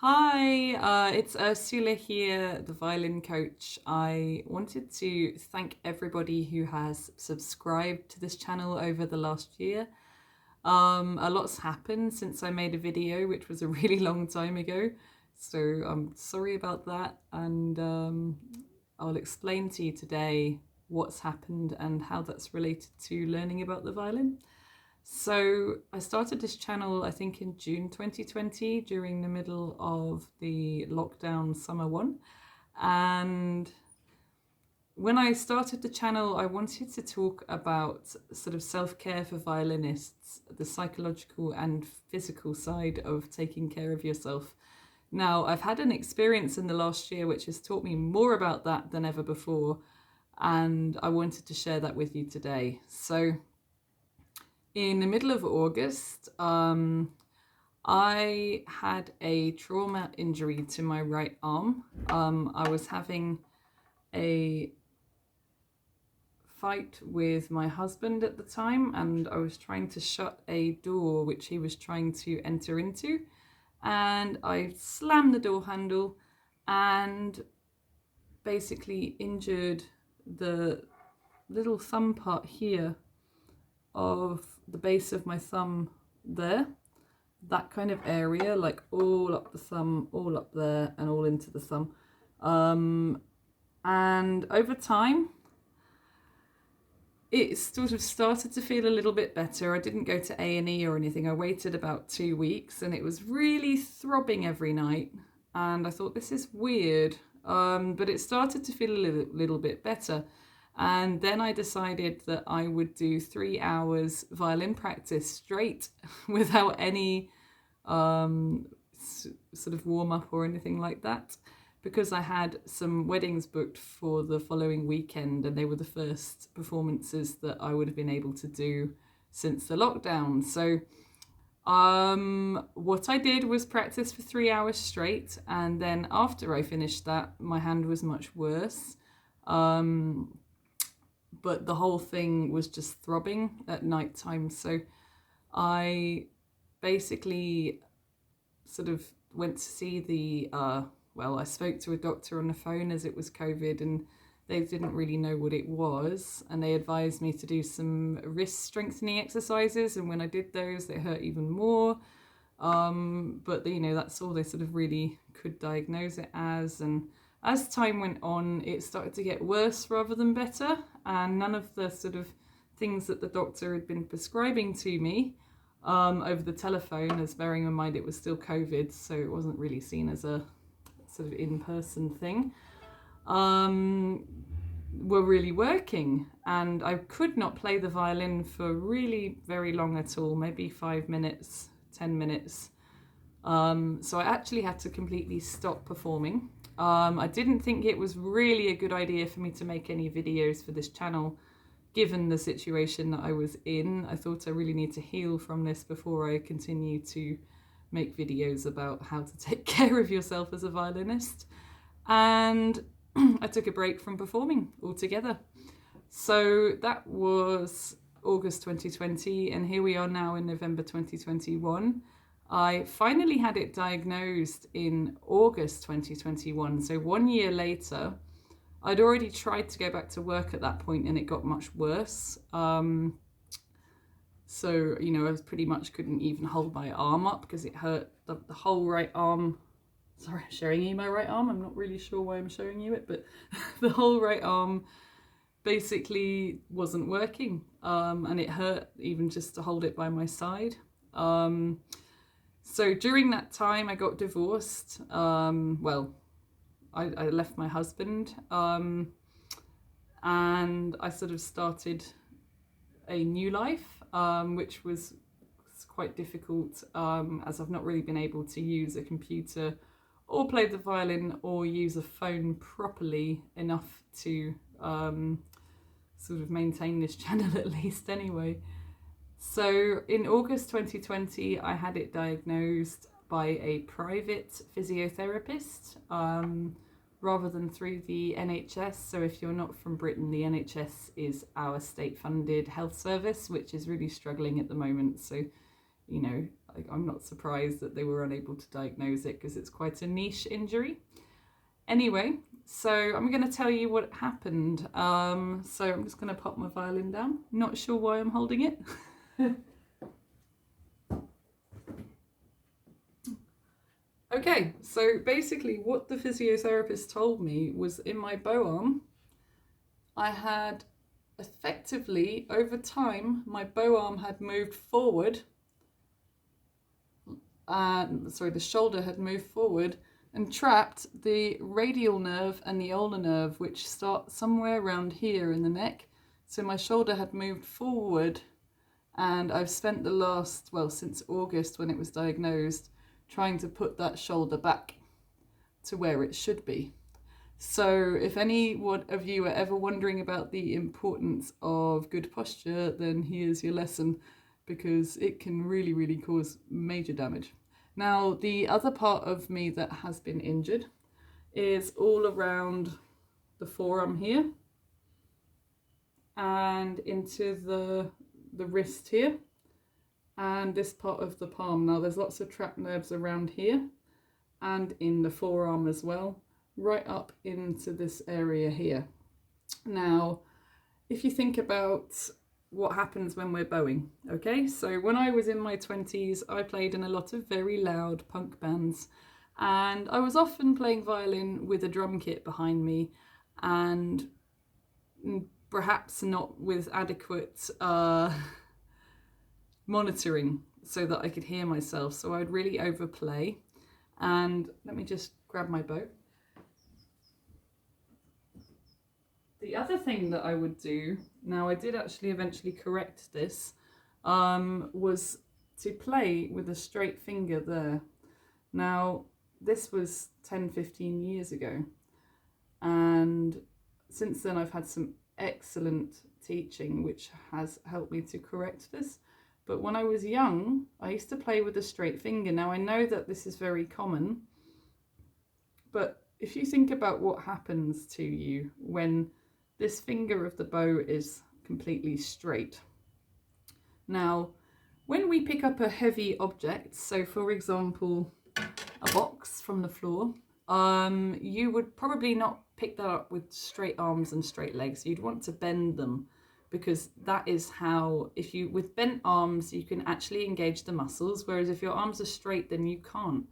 Hi, it's Ursula here, the violin coach. I wanted to thank everybody who has subscribed to this channel over the last year. A lot's happened since I made a video, which was a really long time ago. So I'm sorry about that, and I'll explain to you today what's happened and how that's related to learning about the violin. So I started this channel, I think in June 2020, during the middle of the lockdown summer one. And when I started the channel, I wanted to talk about sort of self-care for violinists, the psychological and physical side of taking care of yourself. Now, I've had an experience in the last year which has taught me more about that than ever before, and I wanted to share that with you today. So in the middle of August, I had a trauma injury to my right arm. I was having a fight with my husband at the time, and I was trying to shut a door which he was trying to enter into, and I slammed the door handle and basically injured the little thumb part here of the base of my thumb there, that kind of area, like all up the thumb, all up there, and all into the thumb. And over time, it sort of started to feel a little bit better. I didn't go to A&E or anything. I waited about 2 weeks, and it was really throbbing every night. And I thought, this is weird. But it started to feel a little bit better. And then I decided that I would do 3 hours violin practice straight without any sort of warm up or anything like that, because I had some weddings booked for the following weekend, and they were the first performances that I would have been able to do since the lockdown. So what I did was practice for 3 hours straight, and then after I finished that, my hand was much worse. But the whole thing was just throbbing at night time. So I basically sort of went to see the, I spoke to a doctor on the phone as it was COVID, and they didn't really know what it was. And they advised me to do some wrist strengthening exercises. And when I did those, they hurt even more. But that's all they sort of really could diagnose it as. And as time went on, it started to get worse rather than better, and none of the sort of things that the doctor had been prescribing to me over the telephone, as bearing in mind it was still COVID, so it wasn't really seen as a sort of in-person thing, were really working. And I could not play the violin for really very long at all, maybe 5 minutes, 10 minutes. So I actually had to completely stop performing. I didn't think it was really a good idea for me to make any videos for this channel, given the situation that I was in. I thought I really need to heal from this before I continue to make videos about how to take care of yourself as a violinist. And I took a break from performing altogether. So that was August 2020, and here we are now in November 2021. I finally had it diagnosed in August 2021, so 1 year later. I'd already tried to go back to work at that point, and it got much worse. So, I pretty much couldn't even hold my arm up because it hurt the whole right arm. Sorry, I'm showing you my right arm. I'm not really sure why I'm showing you it, but the whole right arm basically wasn't working, and it hurt even just to hold it by my side. So during that time, I got divorced. I left my husband, and I sort of started a new life, which was quite difficult, as I've not really been able to use a computer or play the violin or use a phone properly enough to sort of maintain this channel at least anyway. So in August 2020, I had it diagnosed by a private physiotherapist rather than through the NHS. So if you're not from Britain, the NHS is our state-funded health service, which is really struggling at the moment. So, like, I'm not surprised that they were unable to diagnose it because it's quite a niche injury. Anyway, so I'm going to tell you what happened. So I'm just going to pop my violin down. Not sure why I'm holding it. Okay, so basically what the physiotherapist told me was in my bow arm, I had effectively, over time, my bow arm had moved forward. The shoulder had moved forward and trapped the radial nerve and the ulnar nerve, which start somewhere around here in the neck. So my shoulder had moved forward, and I've spent the last, well, since August when it was diagnosed, trying to put that shoulder back to where it should be. So if any one of you are ever wondering about the importance of good posture, then here's your lesson, because it can really, really cause major damage. Now, the other part of me that has been injured is all around the forearm here and into the wrist here and this part of the palm. Now, there's lots of trapped nerves around here and in the forearm as well, right up into this area here. Now, if you think about what happens when we're bowing, okay? So when I was in my 20s, I played in a lot of very loud punk bands, and I was often playing violin with a drum kit behind me, and perhaps not with adequate monitoring so that I could hear myself. So I'd really overplay. And let me just grab my bow. The other thing that I would do, now I did actually eventually correct this, was to play with a straight finger there. Now, this was 10-15 years ago, and since then I've had some excellent teaching which has helped me to correct this. But when I was young, I used to play with a straight finger. Now, I know that this is very common, but if you think about what happens to you when this finger of the bow is completely straight. Now, when we pick up a heavy object, so for example, a box from the floor, you would probably not pick that up with straight arms and straight legs. You'd want to bend them, because that is how, with bent arms, you can actually engage the muscles, whereas if your arms are straight, then you can't.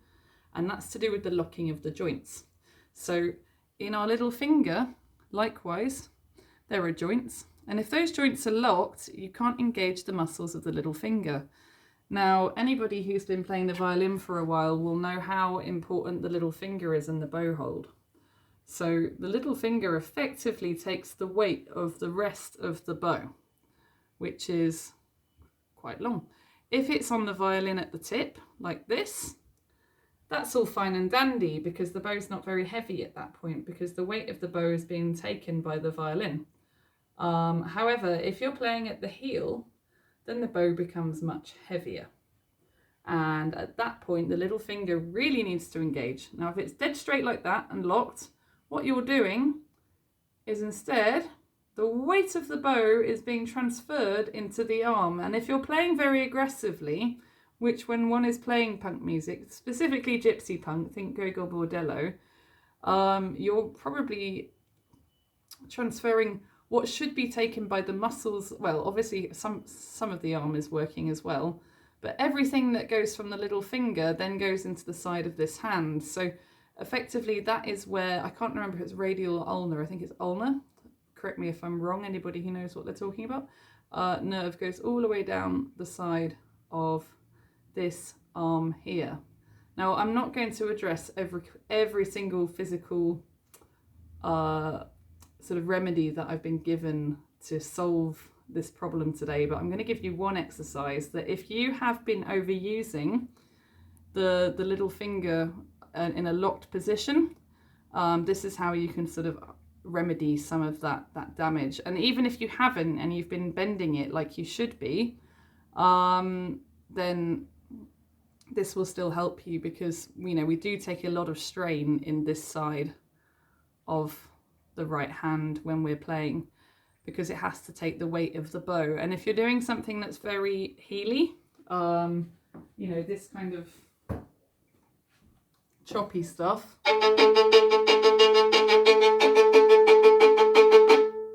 And that's to do with the locking of the joints. So in our little finger, likewise, there are joints. And if those joints are locked, you can't engage the muscles of the little finger. Now, anybody who's been playing the violin for a while will know how important the little finger is in the bow hold. So the little finger effectively takes the weight of the rest of the bow, which is quite long. If it's on the violin at the tip, like this, that's all fine and dandy because the bow's not very heavy at that point, because the weight of the bow is being taken by the violin. However, if you're playing at the heel, then the bow becomes much heavier. And at that point, the little finger really needs to engage. Now, if it's dead straight like that and locked, what you're doing is instead, the weight of the bow is being transferred into the arm. And if you're playing very aggressively, which when one is playing punk music, specifically gypsy punk, think Gogol Bordello, you're probably transferring what should be taken by the muscles. Well, obviously some of the arm is working as well, but everything that goes from the little finger then goes into the side of this hand. So effectively that is where, I can't remember if it's radial or ulnar, I think it's ulnar. Correct me if I'm wrong, anybody who knows what they're talking about. Nerve goes all the way down the side of this arm here. Now, I'm not going to address every single physical sort of remedy that I've been given to solve this problem today, but I'm going to give you one exercise that if you have been overusing the little finger in a locked position, this is how you can sort of remedy some of that damage. And even if you haven't and you've been bending it like you should be, then this will still help you, because we do take a lot of strain in this side of the right hand when we're playing, because it has to take the weight of the bow. And if you're doing something that's very heely, you know, this kind of choppy stuff,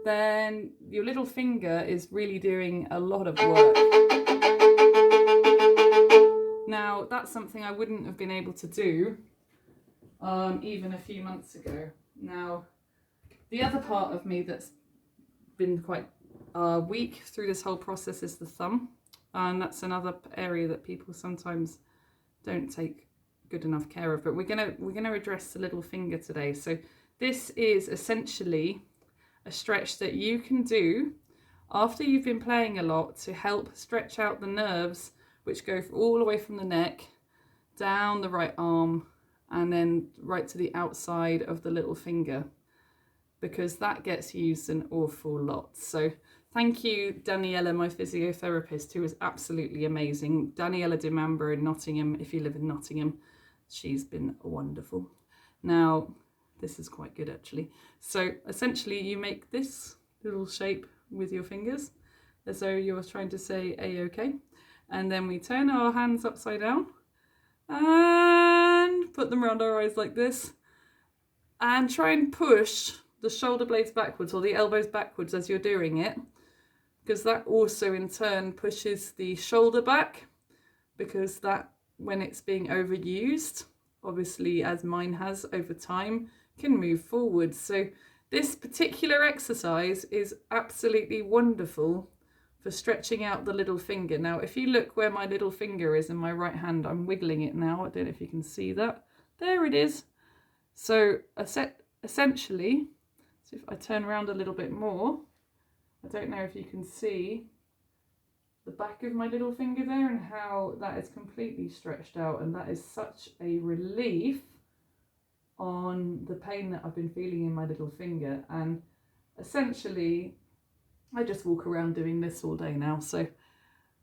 then your little finger is really doing a lot of work. Now, that's something I wouldn't have been able to do even a few months ago. Now, the other part of me that's been quite weak through this whole process is the thumb. And that's another area that people sometimes don't take good enough care of. But we're gonna address the little finger today. So this is essentially a stretch that you can do after you've been playing a lot to help stretch out the nerves which go all the way from the neck down the right arm and then right to the outside of the little finger, because that gets used an awful lot. So thank you, Daniela, my physiotherapist, who is absolutely amazing. Daniela de Mamba in Nottingham, if you live in Nottingham, she's been wonderful. Now, this is quite good actually. So essentially you make this little shape with your fingers as though you're trying to say A-OK. And then we turn our hands upside down and put them around our eyes like this. And try and push the shoulder blades backwards or the elbows backwards as you're doing it, because that also in turn pushes the shoulder back, because that, when it's being overused, obviously as mine has over time, can move forward. So this particular exercise is absolutely wonderful for stretching out the little finger. Now, if you look where my little finger is in my right hand, I'm wiggling it now. I don't know if you can see that. There it is. So essentially, so if I turn around a little bit more, I don't know if you can see the back of my little finger there and how that is completely stretched out, and that is such a relief on the pain that I've been feeling in my little finger. And essentially I just walk around doing this all day now. So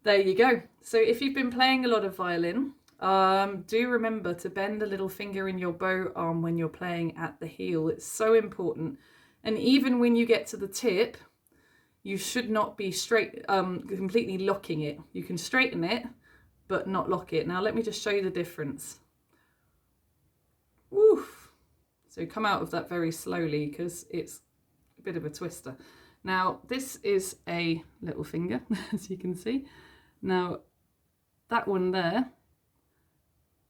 there you go. So if you've been playing a lot of violin, do remember to bend the little finger in your bow arm when you're playing at the heel. It's so important. And even when you get to the tip, you should not be straight, completely locking it. You can straighten it, but not lock it. Now let me just show you the difference. Woof. So come out of that very slowly because it's a bit of a twister. Now this is a little finger, as you can see. Now that one there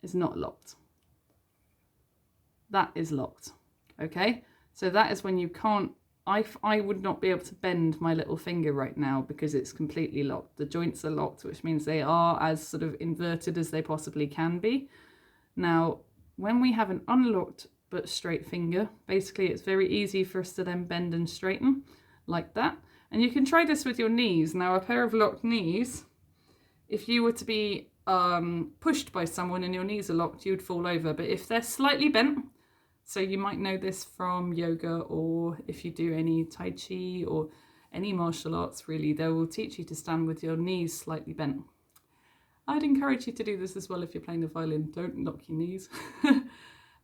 is not locked. That is locked. Okay, so that is when you can't, I would not be able to bend my little finger right now because it's completely locked. The joints are locked, which means they are as sort of inverted as they possibly can be. Now, when we have an unlocked but straight finger, basically it's very easy for us to then bend and straighten like that. And you can try this with your knees. Now, a pair of locked knees, if you were to be pushed by someone and your knees are locked, you'd fall over. But if they're slightly bent, so you might know this from yoga, or if you do any Tai Chi or any martial arts really, they will teach you to stand with your knees slightly bent. I'd encourage you to do this as well if you're playing the violin. Don't lock your knees.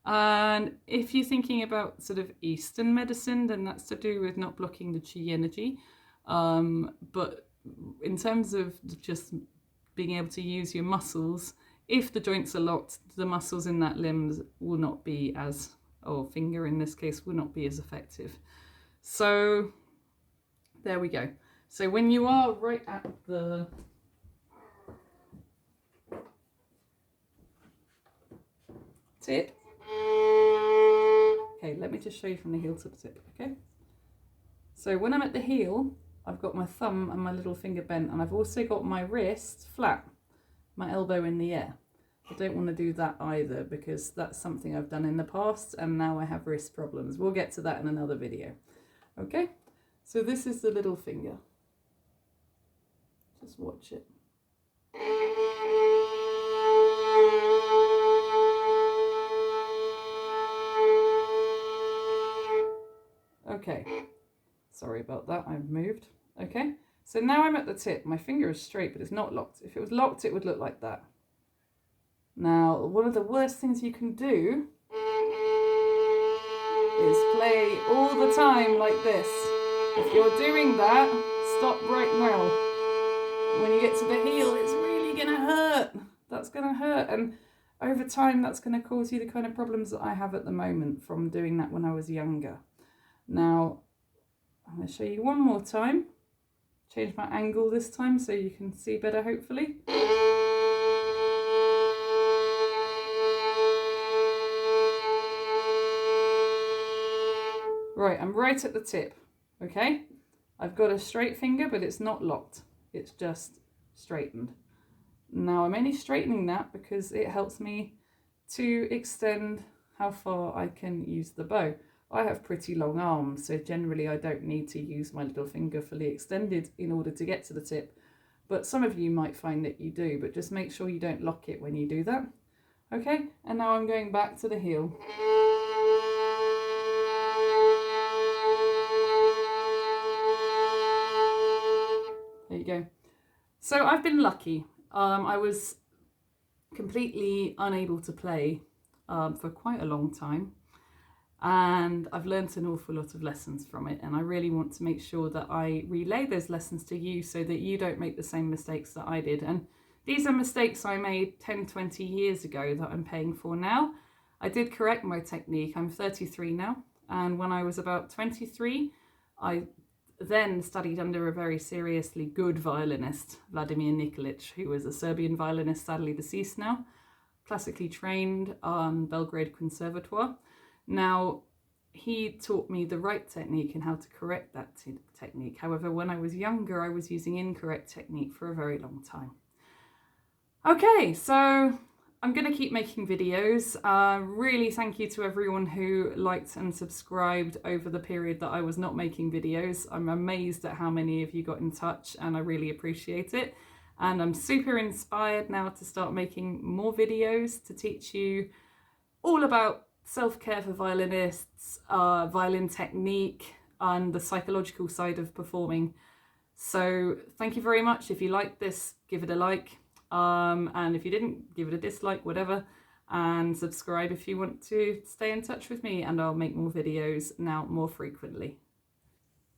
And if you're thinking about sort of Eastern medicine, then that's to do with not blocking the chi energy. But in terms of just being able to use your muscles, if the joints are locked, the muscles in that limb will not be as, or finger in this case, will not be as effective. So there we go. So when you are right at the tip, okay, let me just show you from the heel to the tip, okay? So when I'm at the heel, I've got my thumb and my little finger bent, and I've also got my wrist flat, my elbow in the air. I don't want to do that either because that's something I've done in the past and now I have wrist problems. We'll get to that in another video. Okay, so this is the little finger. Just watch it. Okay, sorry about that, I've moved. Okay, so now I'm at the tip. My finger is straight, but it's not locked. If it was locked, it would look like that. Now, one of the worst things you can do is play all the time like this. If you're doing that, stop right now. When you get to the heel, it's really gonna hurt. that's going to hurt. And over time, that's going to cause you the kind of problems that I have at the moment from doing that when I was younger. Now, I'm going to show you one more time. Change my angle this time so you can see better, hopefully. Right, I'm right at the tip, okay? I've got a straight finger, but it's not locked. It's just straightened. Now I'm only straightening that because it helps me to extend how far I can use the bow. I have pretty long arms, so generally I don't need to use my little finger fully extended in order to get to the tip. But some of you might find that you do, but just make sure you don't lock it when you do that. Okay, and now I'm going back to the heel. There you go. So I've been lucky. I was completely unable to play for quite a long time, and I've learnt an awful lot of lessons from it, and I really want to make sure that I relay those lessons to you so that you don't make the same mistakes that I did. And these are mistakes I made 10, 20 years ago that I'm paying for now. I did correct my technique. I'm 33 now, and when I was about 23, I then studied under a very seriously good violinist, Vladimir Nikolic, who was a Serbian violinist, sadly deceased now, classically trained on Belgrade Conservatoire. Now, he taught me the right technique and how to correct that technique. However, when I was younger, I was using incorrect technique for a very long time. Okay, so I'm going to keep making videos. Really thank you to everyone who liked and subscribed over the period that I was not making videos. I'm amazed at how many of you got in touch, and I really appreciate it. And I'm super inspired now to start making more videos to teach you all about self-care for violinists, violin technique, and the psychological side of performing. So thank you very much. If you liked this, give it a like. And if you didn't, give it a dislike, whatever, and subscribe if you want to stay in touch with me, and I'll make more videos now more frequently.